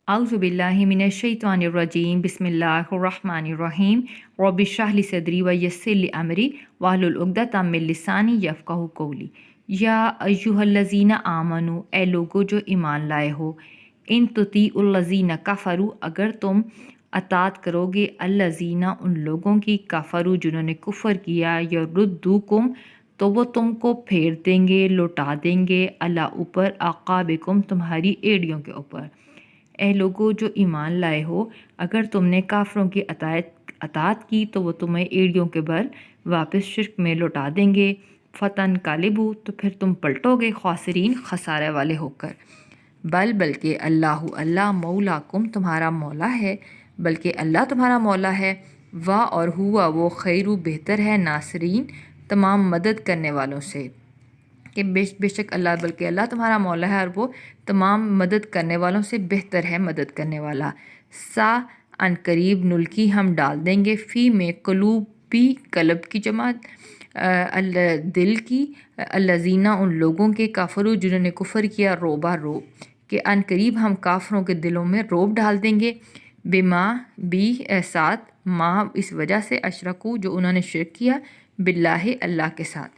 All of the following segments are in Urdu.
اعوذ باللہ من الشیطان الرجیم بسم اللہ الرحمن الرحیم رب اشرح لی صدری ویسر لی امری واحلل عقدۃ من لسانی یفقہوا قولی۔ یا ایھا الذین آمنوا، اے لوگو جو ایمان لائے ہو، ان تطیعوا الذین کفروا، اگر تم اطاعت کرو گے الذین ان لوگوں کی کفروا جنہوں نے کفر کیا، یردوکم تو وہ تم کو پھیر دیں گے، لوٹا دیں گے، علی اوپر، اعقابکم تمہاری ایڑیوں کے اوپر۔ اے لوگو جو ایمان لائے ہو، اگر تم نے کافروں کی اطاعت کی تو وہ تمہیں ایڑیوں کے بل واپس شرک میں لوٹا دیں گے، فتنقلبوا تو پھر تم پلٹو گے خاسرین خسارے والے ہو کر۔ بلکہ اللہ مولاکم تمہارا مولا ہے، بلکہ اللہ تمہارا مولا ہے، اور ہوا وہ خیر بہتر ہے ناصرین تمام مدد کرنے والوں سے، کہ بے شک اللہ، بلکہ اللہ تمہارا مولا ہے اور وہ تمام مدد کرنے والوں سے بہتر ہے مدد کرنے والا۔ سا ان قریب نلکی ہم ڈال دیں گے، فی میں قلوبی قلب کی جمع دل کی، الذین ان لوگوں کے کافروا جنہوں نے کفر کیا، روبا روب، کہ ان قریب ہم کافروں کے دلوں میں روب ڈال دیں گے، بما بھی ساتھ، ما اس وجہ سے، اشرکو جو انہوں نے شرک کیا، باللہ اللہ کے ساتھ،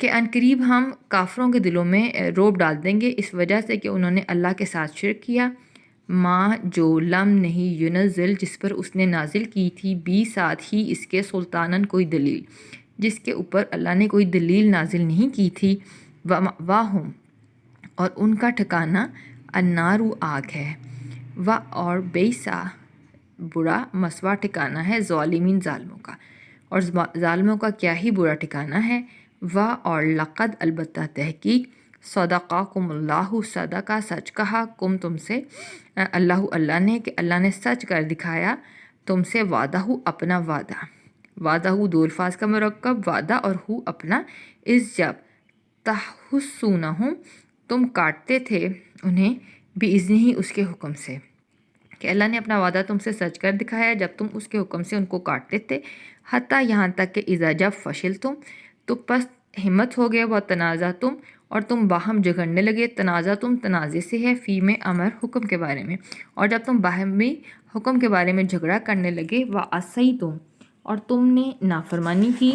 کہ عنقریب ہم کافروں کے دلوں میں روب ڈال دیں گے اس وجہ سے کہ انہوں نے اللہ کے ساتھ شرک کیا، ما جو لم نہیں ینزل جس پر اس نے نازل کی تھی، بھی ساتھ ہی اس کے سلطانن کوئی دلیل، جس کے اوپر اللہ نے کوئی دلیل نازل نہیں کی تھی، واہم اور ان کا ٹھکانہ النار آگ ہے، اور بیسا برا مسوا ٹھکانہ ہے ظالمین ظالموں کا، اور ظالموں کا کیا ہی برا ٹھکانہ ہے، اور لقد البتہ تحقیق، صدقاکم اللہ صدقہ سچ کہا، کم تم سے، اللہ نے، کہ اللہ نے سچ کر دکھایا تم سے، وعدہ اپنا وعدہ، وعدہ دو الفاظ کا مرکب، وعدہ اور ہو اپنا، اس جب تحسونہم تم کاٹتے تھے انہیں، باذنہ ہی اس کے حکم سے، کہ اللہ نے اپنا وعدہ تم سے سچ کر دکھایا جب تم اس کے حکم سے ان کو کاٹتے تھے، حتیٰ یہاں تک کہ اذا جب فشلتم تو پس ہمت ہو گئے، وہ تنازعتم اور تم باہم جھگڑنے لگے، تنازعتم تنازع سے ہے، فی میں امر حکم کے بارے میں، اور جب تم باہمی حکم کے بارے میں جھگڑا کرنے لگے، وعصیتم اور تم نے نافرمانی کی،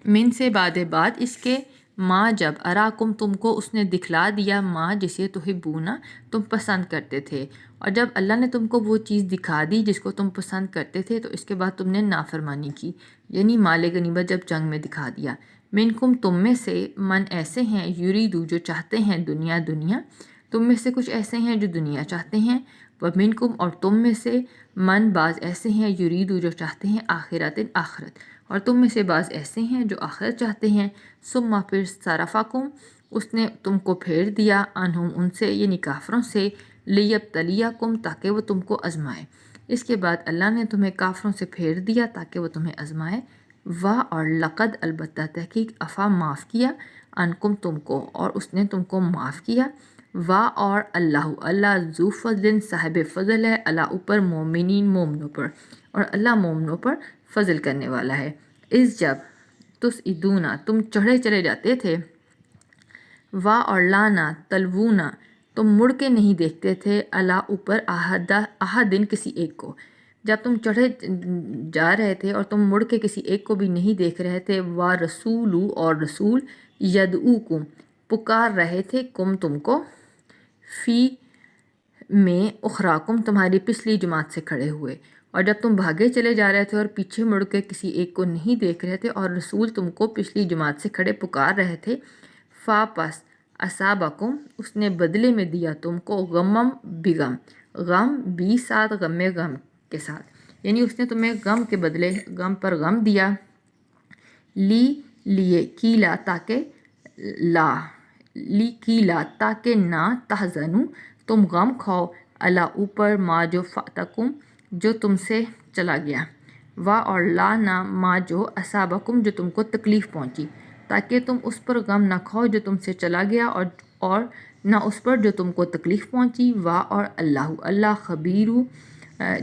من سے بعد اس کے، ماں جب اراکم تم کو اس نے دکھلا دیا، ماں جسے تحبونا تم پسند کرتے تھے، اور جب اللہ نے تم کو وہ چیز دکھا دی جس کو تم پسند کرتے تھے تو اس کے بعد تم نے نافرمانی کی، یعنی مال غنیمت جب جنگ میں دکھا دیا، منکم تم میں سے، من ایسے ہیں، یریدو جو چاہتے ہیں دنیا، تم میں سے کچھ ایسے ہیں جو دنیا چاہتے ہیں، ومنکم اور تم میں سے، من بعض ایسے ہیں، یریدو جو چاہتے ہیں آخرت آخرت، اور تم میں سے بعض ایسے ہیں جو آخرت چاہتے ہیں، ثم پھر صرفکم اس نے تم کو پھیر دیا، عنہم ان سے یعنی کافروں سے، لیبتلیکم تاکہ وہ تم کو آزمائے، اس کے بعد اللہ نے تمہیں کافروں سے پھیر دیا تاکہ وہ تمہیں آزمائے، اور لقد البتہ تحقیق عفا معاف کیا، عنکم تم کو، اور اس نے تم کو معاف کیا، اور اللہ ذو فضل صاحب فضل ہے، اللہ اوپر مومنین مومنوں پر، اور اللہ مومنوں پر فضل کرنے والا ہے، اس جب تسعدون تم چڑھے چلے جاتے تھے، اور لانا تلونا تم مڑ کے نہیں دیکھتے تھے، اللہ اوپر احدن کسی ایک کو، جب تم چڑھے جا رہے تھے اور تم مڑ کے کسی ایک کو بھی نہیں دیکھ رہے تھے، رسول اور رسول، یدعوکم پکار رہے تھے، کم تم کو، فی میں اخراکم تمہاری پچھلی جماعت سے کھڑے ہوئے، اور جب تم بھاگے چلے جا رہے تھے اور پیچھے مڑ کے کسی ایک کو نہیں دیکھ رہے تھے اور رسول تم کو پچھلی جماعت سے کھڑے پکار رہے تھے، پس اصابکم اس نے بدلے میں دیا تم کو، غمم بغم، غم بھی ساتھ غم کے ساتھ، یعنی اس نے تمہیں غم کے بدلے غم پر غم دیا، لیے کیلا تاکہ تاکہ نہ تحزنو تم غم کھاؤ، اللہ اوپر، ما جو فاتکم جو تم سے چلا گیا، اور لا نہ ما جو اصابکم جو تم کو تکلیف پہنچی، تاکہ تم اس پر غم نہ کھاؤ جو تم سے چلا گیا، اور نہ اس پر جو تم کو تکلیف پہنچی، اور اللہ خبیرو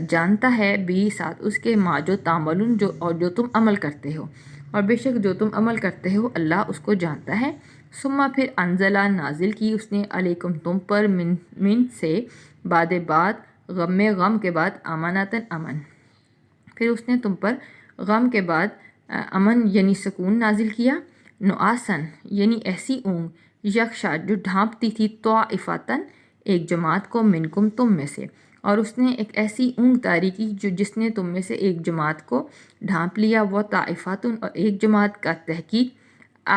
جانتا ہے، بھی ساتھ اس کے، ما جو تعملون جو تم عمل کرتے ہو، اور بے شک جو تم عمل کرتے ہو اللہ اس کو جانتا ہے، ثم پھر انزلہ نازل کی اس نے علیکم تم پر من سے بعد غم کے بعد امانتاً امن، پھر اس نے تم پر غم کے بعد امن یعنی سکون نازل کیا، نعاسن یعنی ایسی اونگ یکشا جو ڈھانپتی تھی طائفتاً ایک جماعت کو منکم تم میں سے، اور اس نے ایک ایسی اونگ طاری کی جس نے تم میں سے ایک جماعت کو ڈھانپ لیا، وہ طائفتن اور ایک جماعت کا تحقیق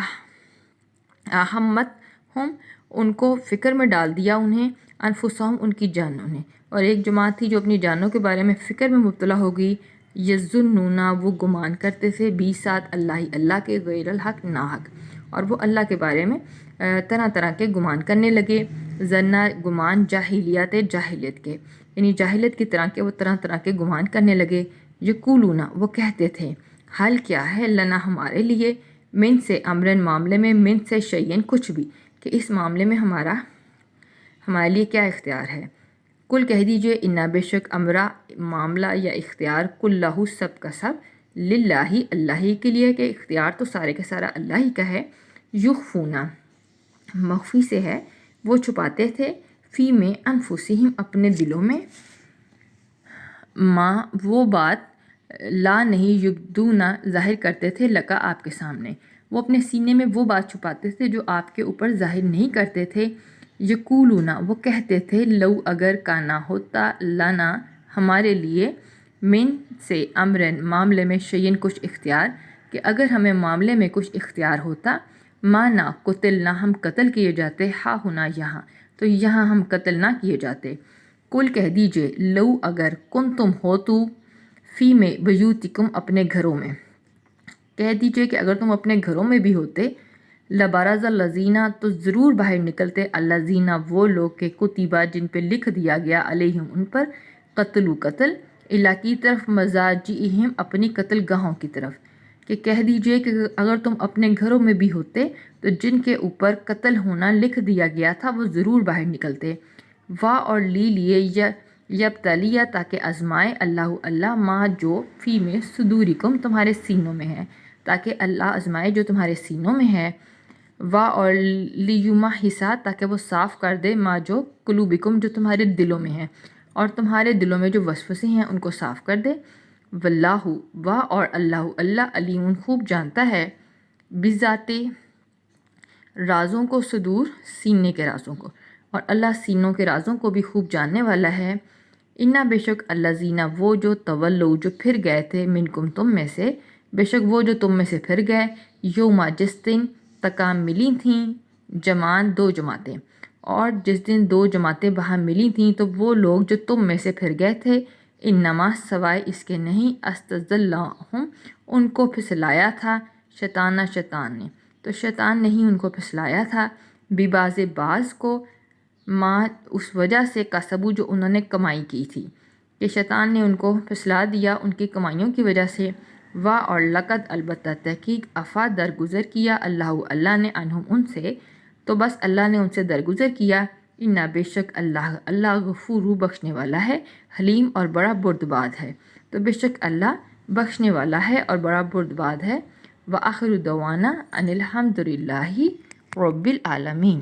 اہمت ہم ان کو فکر میں ڈال دیا انہیں، انفسہم ان کی جانوں نے، اور ایک جماعت تھی جو اپنی جانوں کے بارے میں فکر میں مبتلا ہو گئی، یظنون وہ گمان کرتے تھے بھی ساتھ اللہ کے غیر الحق ناحق، اور وہ اللہ کے بارے میں طرح طرح کے گمان کرنے لگے، ظنہ گمان جاہلیت کے، یعنی جاہلیت کی طرح کے وہ طرح طرح کے گمان کرنے لگے، یقولون وہ کہتے تھے حل کیا ہے لنا ہمارے لیے من سے امرن معاملے میں، من سے شیئن کچھ بھی، کہ اس معاملے میں ہمارے لیے کیا اختیار ہے، کل کہہ دیجئے انا بے شک امرا معاملہ یا اختیار کلہ سب کا سب للہ اللہ ہی کے لیے، کہ اختیار تو سارے کا سارا اللہ ہی کا ہے، یخفونا مخفی سے ہے، وہ چھپاتے تھے، فی میں انفسہم اپنے دلوں میں، ما وہ بات لا نہیں یبدونا ظاہر کرتے تھے لکا آپ کے سامنے، وہ اپنے سینے میں وہ بات چھپاتے تھے جو آپ کے اوپر ظاہر نہیں کرتے تھے، یقولون وہ کہتے تھے لو اگر کانا ہوتا لنا ہمارے لیے من سے امرن معاملے میں شیئن کچھ اختیار، کہ اگر ہمیں معاملے میں کچھ اختیار ہوتا، مانا قتل نہ ہم قتل کیے جاتے، ہا ہونا یہاں، تو یہاں ہم قتل نہ کیے جاتے، کل کہہ دیجئے لو اگر کن تم ہو تو فی میں بیوتکم اپنے گھروں میں، کہہ دیجئے کہ اگر تم اپنے گھروں میں بھی ہوتے، لبارز الذین تو ضرور باہر نکلتے، الذین وہ لوگ کہ کتبہ جن پہ لکھ دیا گیا علیہم ان پر، قتل الا کی طرف، مضاجعہم اپنی قتل گاہوں کی طرف، کہ کہہ دیجئے کہ اگر تم اپنے گھروں میں بھی ہوتے تو جن کے اوپر قتل ہونا لکھ دیا گیا تھا وہ ضرور باہر نکلتے، اور لیے یبتلیہ تاکہ آزمائے اللہ ما جو فی میں صدورکم تمہارے سینوں میں ہے، تاکہ اللہ آزمائے جو تمہارے سینوں میں ہے، اور لیمحصا تاکہ وہ صاف کر دے ما جو قلوبکم جو تمہارے دلوں میں ہے، اور تمہارے دلوں میں جو وسوسے ہیں ان کو صاف کر دے، واللہ اور اللہ علیم خوب جانتا ہے، بذات رازوں کو، صدور سینے کے رازوں کو، اور اللہ سینوں کے رازوں کو بھی خوب جاننے والا ہے، انا بے شک الذین وہ جو تولوا جو پھر گئے تھے، منکم تم میں سے، بے شک وہ جو تم میں سے پھر گئے، یوم جس دن تکام ملی تھیں جمعان دو جماعتیں، اور جس دن دو جماعتیں باہم ملی تھیں تو وہ لوگ جو تم میں سے پھر گئے تھے، انما سوائے اس کے نہیں استزلہم ان کو پھسلایا تھا، شیطان نے، تو شیطان نے ہی ان کو پھسلایا تھا، بعض کو ما اس وجہ سے کسبو جو انہوں نے کمائی کی تھی، کہ شیطان نے ان کو پھسلا دیا ان کی کمائیوں کی وجہ سے، اور لقد البتہ تحقیق افا درگزر کیا اللہ نے عنہم ان سے، تو بس اللہ نے ان سے درگزر کیا، انا بے شک اللہ غفور بخشنے والا ہے، حلیم اور بڑا بردباد ہے، تو بے شک اللہ بخشنے والا ہے اور بڑا بردباد ہے، وآخر دعوانا ان الحمد للہ رب العالمین۔